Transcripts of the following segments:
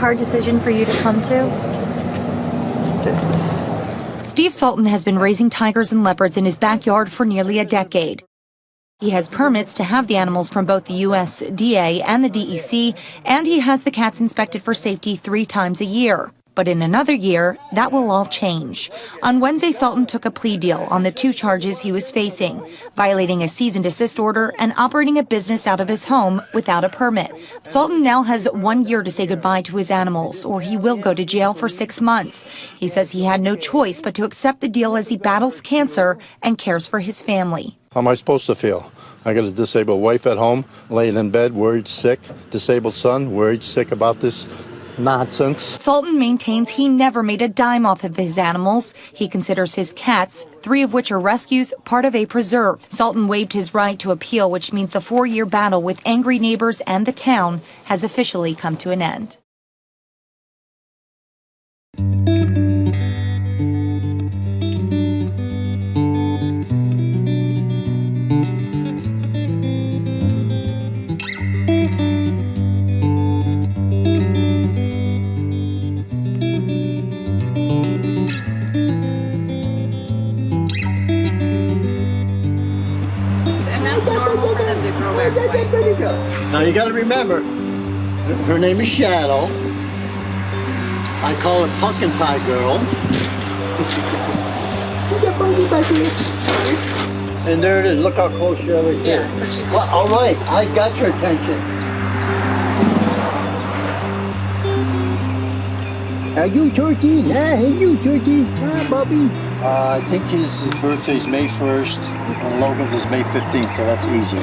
hard decision for you to come to? Steve Sultan has been raising tigers and leopards in his backyard for nearly a decade. He has permits to have the animals from both the USDA and the DEC, and he has the cats inspected for safety 3 times a year. But in another year, that will all change. On Wednesday, Sultan took a plea deal on the 2 charges he was facing, violating a cease and desist order and operating a business out of his home without a permit. Sultan now has 1 year to say goodbye to his animals, or he will go to jail for 6 months. He says he had no choice but to accept the deal as he battles cancer and cares for his family. How am I supposed to feel? I got a disabled wife at home, laying in bed, worried sick. Disabled son, worried sick about this nonsense. Sultan maintains he never made a dime off of his animals. He considers his cats, 3 of which are rescues, part of a preserve. Sultan waived his right to appeal, which means the 4-year battle with angry neighbors and the town has officially come to an end. Now you got to remember, her name is Shadow. I call her Pumpkin Pie Girl. And there it is. Look how close she is right there. So she's well, all right, I got your attention. Are you Turkey? Yeah, hey you Turkey. Ah, Bobby. I think his birthday is May 1st and Logan's is May 15th, so that's easy.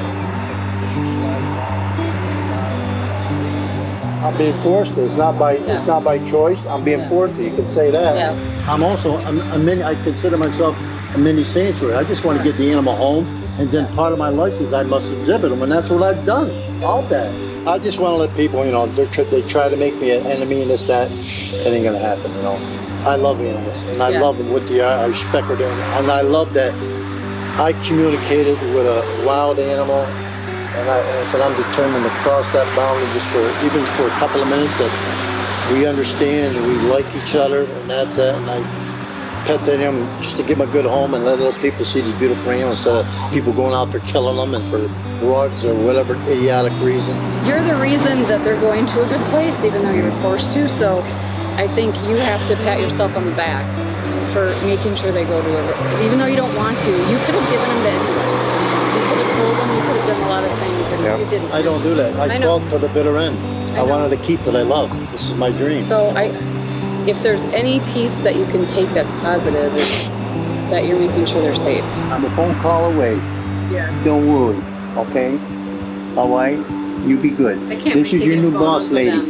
I'm being forced. It's not by choice. I'm being forced. You can say that. Yeah. I'm also I consider myself a mini sanctuary. I just want to get the animal home, and then part of my license I must exhibit them, and that's what I've done. All that. I just want to let people, you know, they try to make me an enemy and this, that. It ain't gonna happen, you know. I love animals, and I love them with I respect what they're doing, and I love that I communicated with a wild animal. And I said, I'm determined to cross that boundary just even for a couple of minutes, that we understand and we like each other, and that's that. And I pet that animal just to give them a good home and let other people see these beautiful animals instead of people going out there killing them and for drugs or whatever idiotic reason. You're the reason that they're going to a good place, even though you're forced to. So I think you have to pat yourself on the back for making sure they go to it. Even though you don't want to, you could have given them to anyone. You could have sold them, you could have done a lot of things, and you didn't. I don't do that. I fought to the bitter end. I wanted to keep what I love. This is my dream. So if there's any piece that you can take that's positive, it's that you're making sure they're safe. I'm a phone call away. Yes. Don't worry, okay? All right? You be good. This is your new boss lady.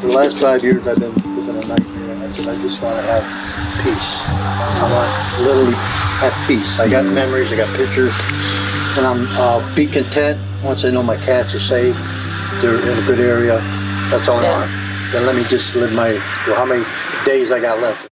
For the last 5 years, I've been living a nightmare, and I said, I just want to have peace. I want to literally have peace. I got memories, I got pictures. And I'm be content once I know my cats are safe, they're in a good area. That's all I want. Then let me just live how many days I got left.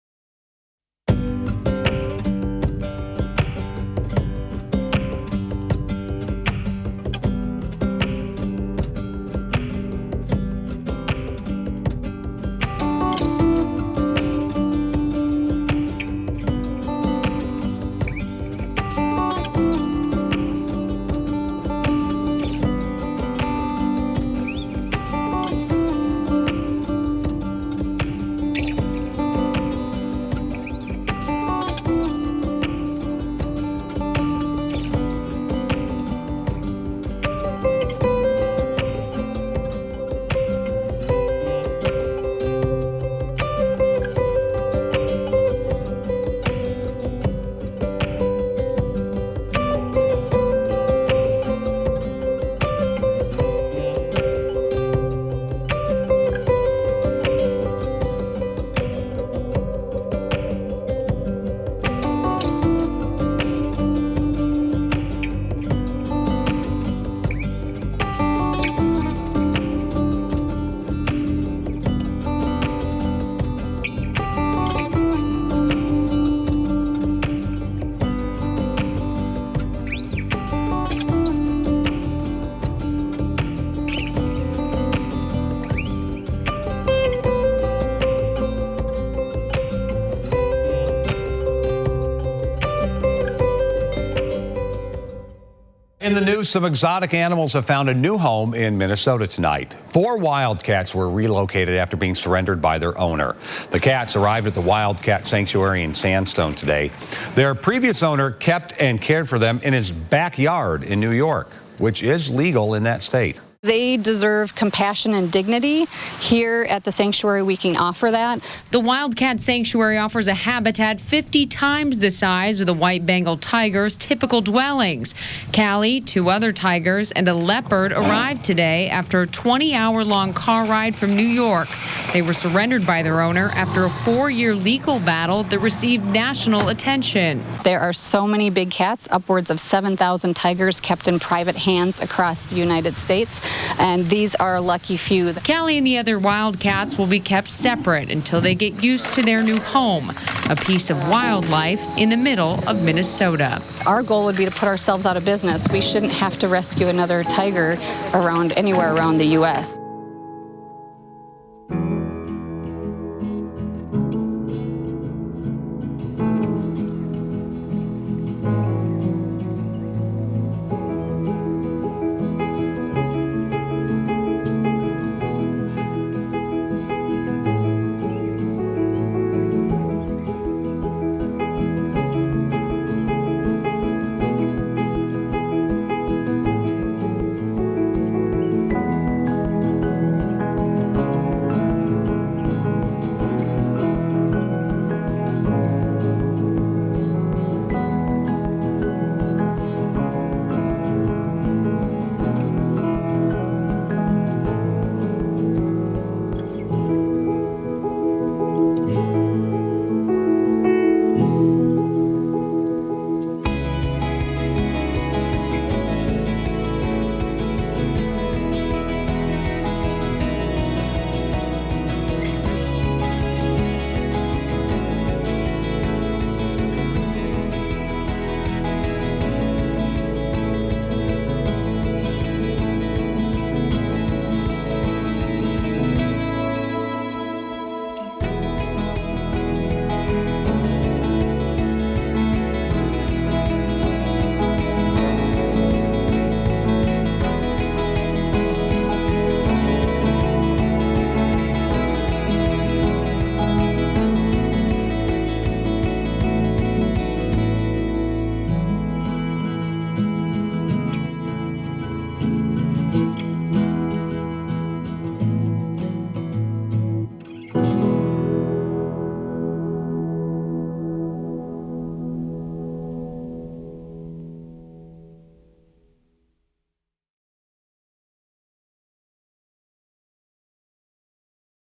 In the news, some exotic animals have found a new home in Minnesota tonight. 4 wildcats were relocated after being surrendered by their owner. The cats arrived at the Wildcat Sanctuary in Sandstone today. Their previous owner kept and cared for them in his backyard in New York, which is legal in that state. They deserve compassion and dignity. Here at the sanctuary, we can offer that. The Wildcat Sanctuary offers a habitat 50 times the size of the white Bengal tiger's typical dwellings. Callie, 2 other tigers, and a leopard arrived today after a 20-hour-long car ride from New York. They were surrendered by their owner after a 4-year legal battle that received national attention. There are so many big cats, upwards of 7,000 tigers kept in private hands across the United States. And these are a lucky few. Callie and the other wildcats will be kept separate until they get used to their new home, a piece of wildlife in the middle of Minnesota. Our goal would be to put ourselves out of business. We shouldn't have to rescue another tiger anywhere around the U.S.